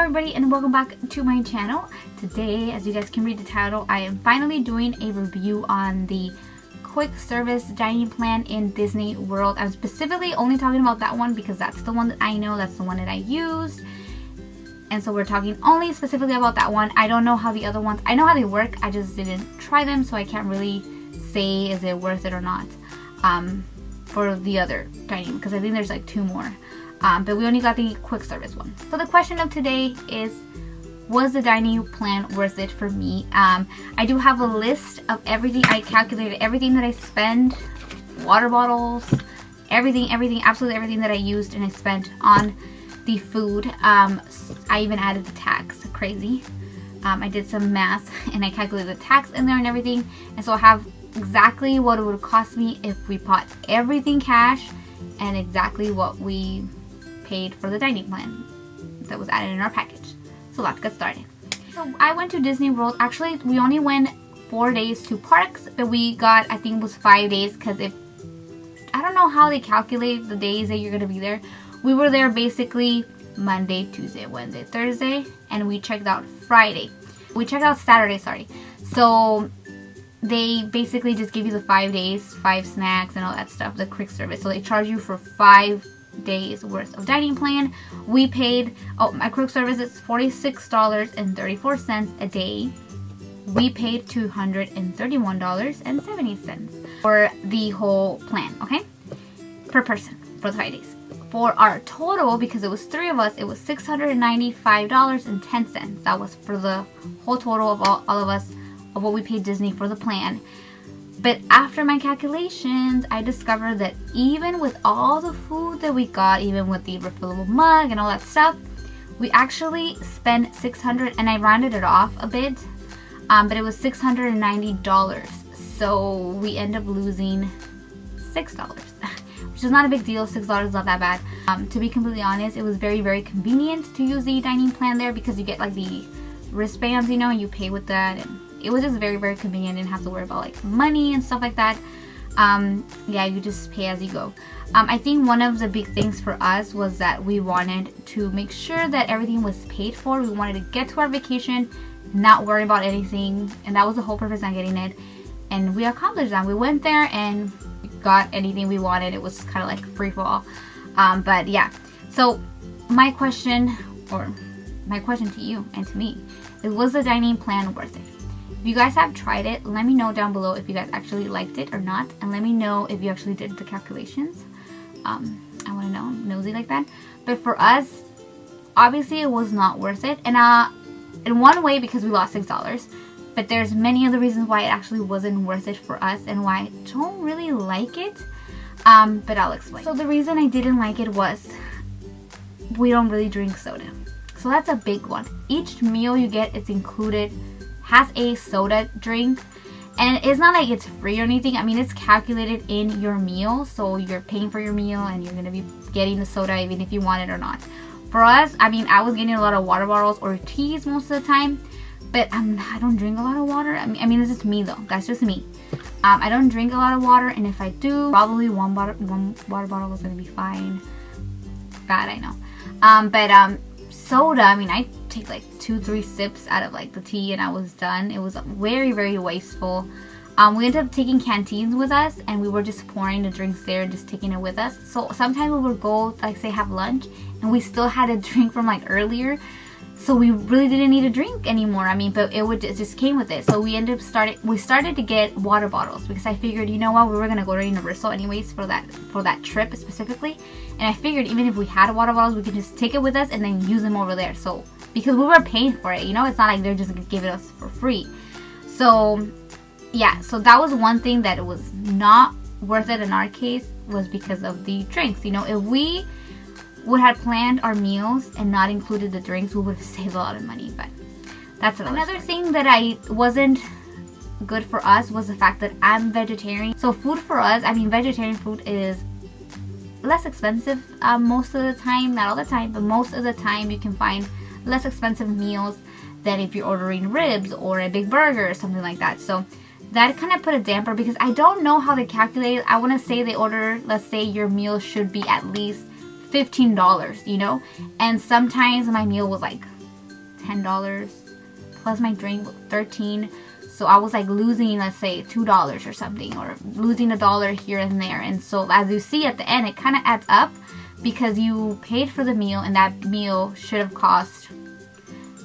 everybody and welcome back to my channel. Today, as you guys can read the title, I am finally doing a review on the quick service dining plan in Disney World. I'm specifically only talking about that one because that's the one that I know, that's the one that I used. And so we're talking only specifically about that one. I don't know how the other ones, I know how they work, I just didn't try them, so I can't really say is it worth it or not for the other dining, because I think there's like two more. But we only got the quick service one. So the question of today is, was the dining plan worth it for me? I do have a list of everything. I calculated everything that I spend, water bottles, everything, absolutely everything that I used and I spent on the food. I even added the tax. Crazy. I did some math and I calculated the tax in there and everything. And so I have exactly what it would cost me if we bought everything cash and exactly what we paid for the dining plan that was added in our package. So let's get started. So I went to Disney World. Actually, we only went 4 days to parks, but we got, I think it was 5 days, because if I don't know how they calculate the days that you're gonna be there. We were there basically Monday, Tuesday, Wednesday, Thursday, and we checked out Friday. We checked out Saturday, sorry. So they basically just give you the 5 days, 5 snacks and all that stuff, the quick service. So they charge you for 5 days worth of dining plan. We paid, my quick service is $46.34 a day. We paid $231.70 for the whole plan, okay? Per person for the 5 days. For our total, because it was 3 of us, it was $695.10. That was for the whole total of all of us, of what we paid Disney for the plan. But after my calculations, I discovered that even with all the food that we got, even with the refillable mug and all that stuff, we actually spent $600, and I rounded it off a bit, but it was $690. So we end up losing $6, which is not a big deal. $6 is not that bad. To be completely honest, it was very, very convenient to use the dining plan there because you get like the wristbands, you know, and you pay with that, and it was just very, very convenient. Didn't have to worry about like money and stuff like that. Yeah, you just pay as you go. I think one of the big things for us was that we wanted to make sure that everything was paid for. We wanted to get to our vacation, not worry about anything, and that was the whole purpose of getting it. And we accomplished that. We went there and got anything we wanted. It was kind of like free for all. But yeah, so my question to you and to me is, was the dining plan worth it? If you guys have tried it, let me know down below if you guys actually liked it or not, and let me know if you actually did the calculations. I want to know, I'm nosy like that. But for us, obviously it was not worth it, and in one way because we lost $6, but there's many other reasons why it actually wasn't worth it for us and why I don't really like it. But I'll explain. So the reason I didn't like it was we don't really drink soda. So that's a big one. Each meal you get is included, has a soda drink, and it's not like it's free or anything. I mean, it's calculated in your meal, so you're paying for your meal and you're gonna be getting the soda even if you want it or not. For us, I mean, I was getting a lot of water bottles or teas most of the time, but I don't drink a lot of water. I mean, this is me though. That's just me. I don't drink a lot of water, and if I do, probably one water bottle is gonna be fine. Bad, I know. But soda, I mean, I take like 2-3 sips out of like the tea and I was done. It was very, very wasteful. We ended up taking canteens with us, and we were just pouring the drinks there and just taking it with us. So sometimes we would go, like say, have lunch, and we still had a drink from like earlier. So we really didn't need a drink anymore. I mean, but it just came with it. So we started to get water bottles because I figured, you know what, we were gonna go to Universal anyways for that trip specifically. And I figured even if we had water bottles, we could just take it with us and then use them over there. So because we were paying for it, you know, it's not like they're just gonna give it us for free. So yeah, so that was one thing that it was not worth it in our case, was because of the drinks. You know, if we would have planned our meals and not included the drinks, we would have saved a lot of money. But that's another thing that I wasn't good for us was the fact that I'm vegetarian. So food for us, I mean, vegetarian food is less expensive most of the time, not all the time, but most of the time you can find less expensive meals than if you're ordering ribs or a big burger or something like that. So that kind of put a damper, because I don't know how they calculate it. I want to say they order, let's say your meal should be at least $15, you know, and sometimes my meal was like $10 plus my drink $13. So I was like losing, let's say $2 or something, or losing $1 here and there. And so as you see at the end, it kind of adds up because you paid for the meal, and that meal should have cost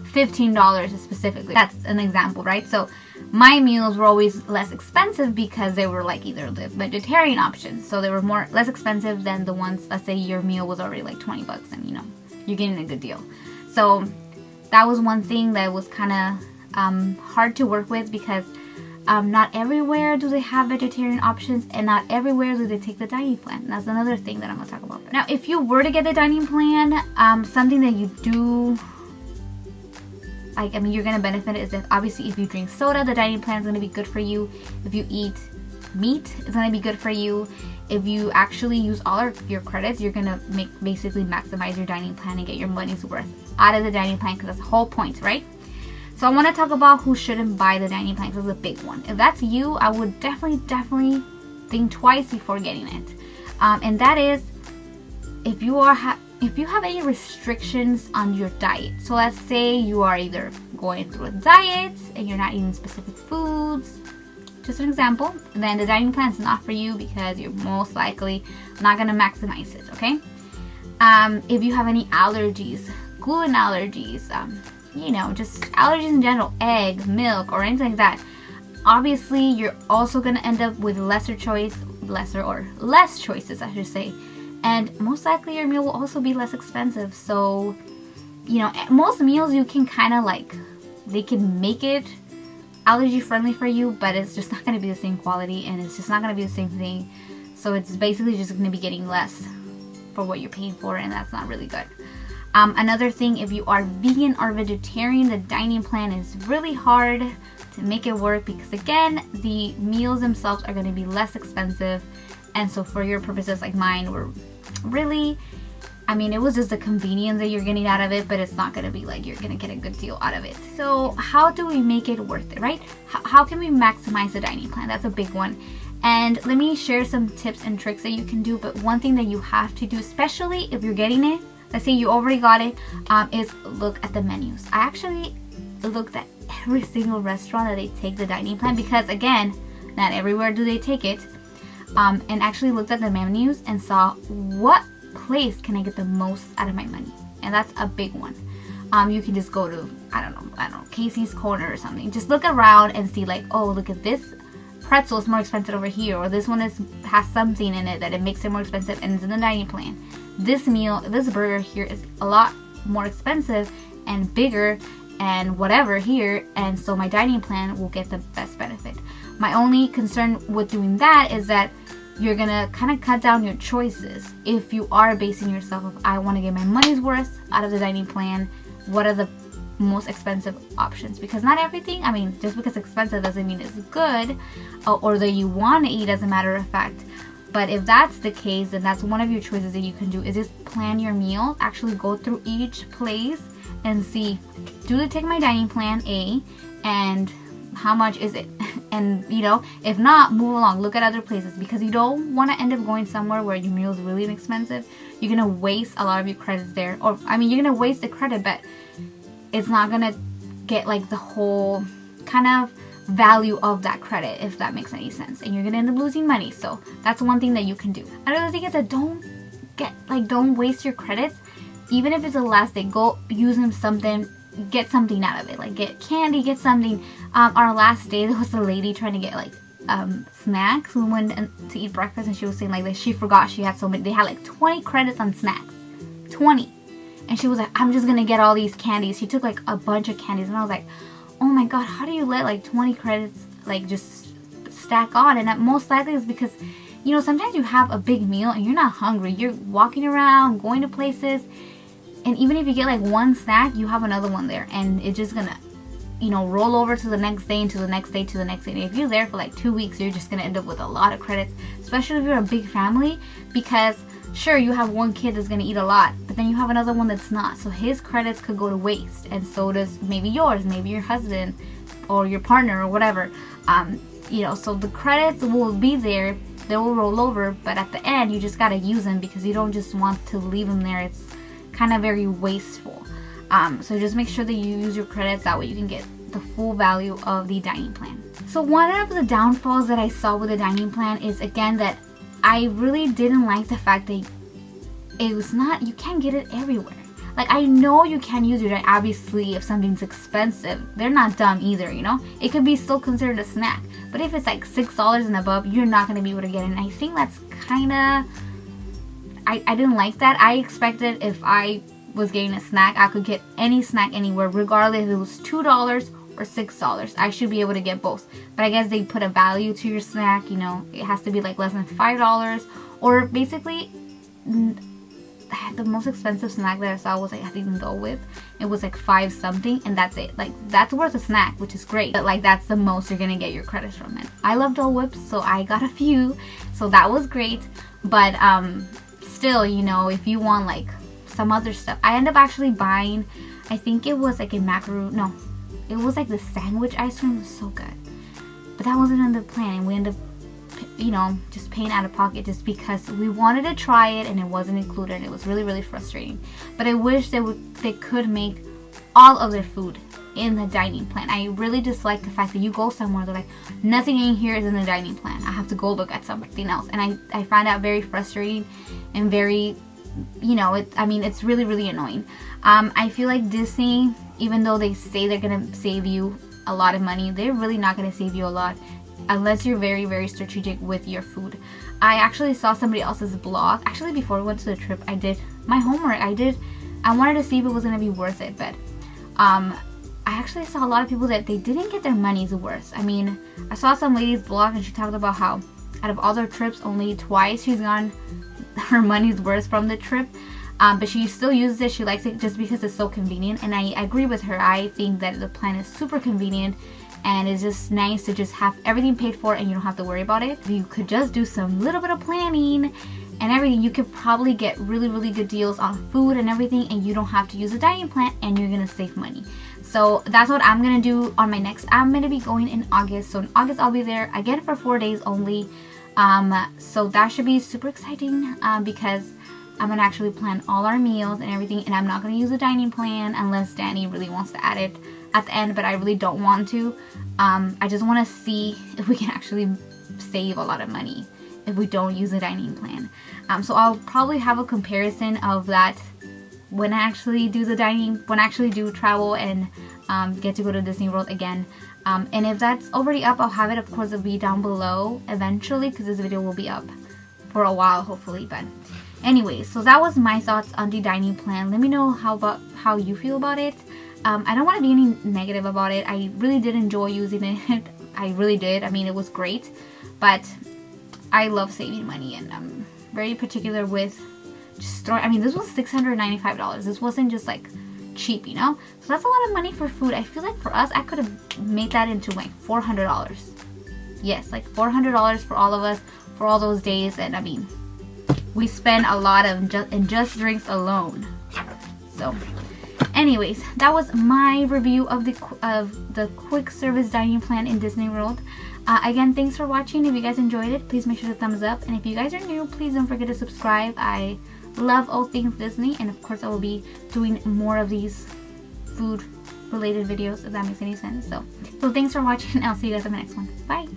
$15 specifically. That's an example, right? So my meals were always less expensive because they were like either the vegetarian options, so they were less expensive than the ones, let's say your meal was already like $20 and you know you're getting a good deal. So that was one thing that was kind of hard to work with, because not everywhere do they have vegetarian options, and not everywhere do they take the dining plan. That's another thing that I'm going to talk about. Now, if you were to get the dining plan, something that you do, like, I mean, you're going to benefit is that obviously if you drink soda, the dining plan is going to be good for you. If you eat meat, it's going to be good for you. If you actually use all of your credits, you're going to basically maximize your dining plan and get your money's worth out of the dining plan, because that's the whole point, right? So I want to talk about who shouldn't buy the dining plan, because it's a big one. If that's you, I would definitely think twice before getting it. And that is if you have any restrictions on your diet. So let's say you are either going through a diet and you're not eating specific foods, just an example, then the dining plan is not for you, because you're most likely not going to maximize it, okay? If you have any allergies, gluten allergies, you know, just allergies in general, egg, milk, or anything like that, obviously you're also going to end up with less choices, I should say. And most likely your meal will also be less expensive. So, you know, most meals you can kind of like, they can make it allergy friendly for you, but it's just not going to be the same quality, and it's just not going to be the same thing. So it's basically just going to be getting less for what you're paying for, and that's not really good. Another thing, if you are vegan or vegetarian, the dining plan is really hard to make it work, because again, the meals themselves are going to be less expensive. And so for your purposes like mine, were really, I mean, it was just the convenience that you're getting out of it, but it's not going to be like you're going to get a good deal out of it. So how do we make it worth it, right? How can we maximize the dining plan? That's a big one. And let me share some tips and tricks that you can do. But one thing that you have to do, especially if you're getting it, let's say you already got it, is look at the menus. I actually looked at every single restaurant that they take the dining plan, because again, not everywhere do they take it. And actually looked at the menus and saw what place can I get the most out of my money, and that's a big one. You can just go to I don't know Casey's Corner or something. Just look around and see like, oh, look at this pretzel is more expensive over here, or this one has something in it that it makes it more expensive and it's in the dining plan. This burger here is a lot more expensive and bigger and whatever here, and so my dining plan will get the best benefit. My only concern with doing that is that you're gonna kind of cut down your choices. If you are basing yourself of, I want to get my money's worth out of the dining plan, what are the most expensive options? Because not everything, I mean, just because expensive doesn't mean it's good, or that you want to eat, as a matter of fact. But if that's the case, then that's one of your choices that you can do, is just plan your meal. Actually go through each place and see, do they take my dining plan, A, and how much is it? And you know, if not, move along, look at other places, because you don't want to end up going somewhere where your meal is really inexpensive. You're gonna waste a lot of your credits there, or I mean, you're gonna waste the credit, but it's not gonna get like the whole kind of value of that credit, if that makes any sense, and you're gonna end up losing money. So that's one thing that you can do. Another thing is that don't waste your credits, even if it's the last day. Go use them something. Get something out of it, like get candy, get something. Our last day, there was a lady trying to get like snacks. We went to eat breakfast, and she was saying like that she forgot she had so many. They had like 20 credits on snacks, 20, and she was like, I'm just gonna get all these candies. She took like a bunch of candies, and I was like, oh my god, how do you let like 20 credits like just stack on? And that most likely is because, you know, sometimes you have a big meal and you're not hungry. You're walking around, going to places. And even if you get like one snack, you have another one there, and it's just gonna, you know, roll over to the next day, and to the next day, to the next day. And if you're there for like 2 weeks, you're just gonna end up with a lot of credits, especially if you're a big family, because sure, you have one kid that's gonna eat a lot, but then you have another one that's not. So his credits could go to waste, and so does maybe yours, maybe your husband or your partner or whatever. You know, so the credits will be there, they will roll over, but at the end, you just gotta use them, because you don't just want to leave them there. It's kind of very wasteful. So just make sure that you use your credits, that way you can get the full value of the dining plan. So one of the downfalls that I saw with the dining plan is, again, that I really didn't like the fact that it was not, you can't get it everywhere. Like, I know you can use your, obviously, if something's expensive, they're not dumb either, you know? It could be still considered a snack. But if it's like $6 and above, you're not going to be able to get it. And I think that's kind of, I didn't like that. I expected if I was getting a snack, I could get any snack anywhere, regardless if it was $2 or $6. I should be able to get both. But I guess they put a value to your snack, you know? It has to be like less than $5. Or basically, the most expensive snack that I saw was, like, I didn't go with. It was like $5 something, and that's it. Like, that's worth a snack, which is great. But like, that's the most you're gonna get your credits from it. I love Dole Whips, so I got a few, so that was great. But still, you know, if you want like some other stuff, I ended up actually buying, I think it was like a macaroon. No, it was like the sandwich ice cream. It was so good, but that wasn't in the plan, and we ended up, you know, just paying out of pocket just because we wanted to try it and it wasn't included. It was really, really frustrating. But I wish they could make all of their food in the dining plan. I really dislike the fact that you go somewhere, they're like, nothing in here is in the dining plan. I have to go look at something else. And I find that very frustrating and very, you know, it's really, really annoying. I feel like Disney, even though they say they're going to save you a lot of money, they're really not going to save you a lot unless you're very, very strategic with your food. I actually saw somebody else's blog. Actually, before we went to the trip, I did my homework. I wanted to see if it was going to be worth it, but I actually saw a lot of people that they didn't get their money's worth. I mean, I saw some lady's blog and she talked about how out of all their trips, only twice she's gotten her money's worth from the trip. But she still uses it. She likes it just because it's so convenient. And I agree with her. I think that the plan is super convenient. And it's just nice to just have everything paid for and you don't have to worry about it. If you could just do some little bit of planning and everything, you could probably get really, really good deals on food and everything, and you don't have to use a dining plan, and you're gonna save money. So that's what I'm gonna do on my next. I'm gonna be going in August. So in August I'll be there again for 4 days only. So that should be super exciting because I'm gonna actually plan all our meals and everything, and I'm not gonna use a dining plan unless Danny really wants to add it at the end, but I really don't want to. I just want to see if we can actually save a lot of money if we don't use a dining plan. So I'll probably have a comparison of that when I actually do travel and get to go to Disney World again. And if that's already up, I'll have it, of course, it'll be down below eventually, because this video will be up for a while, hopefully. But anyway, so that was my thoughts on the dining plan. Let me know how you feel about it. I don't want to be any negative about it. I really did enjoy using it. I really did. I mean, it was great, but I love saving money, and I'm very particular with just throwing. I mean, this was $695. This wasn't just like cheap, you know? So that's a lot of money for food. I feel like for us, I could have made that into like $400. Yes, like $400 for all of us for all those days. And I mean, we spend a lot in just drinks alone. So anyways, that was my review of the quick service dining plan in Disney World. Again, thanks for watching. If you guys enjoyed it, please make sure to thumbs up. And if you guys are new, please don't forget to subscribe. I love all things Disney, and of course I will be doing more of these food related videos, if that makes any sense. So thanks for watching. I'll see you guys in the next one. Bye.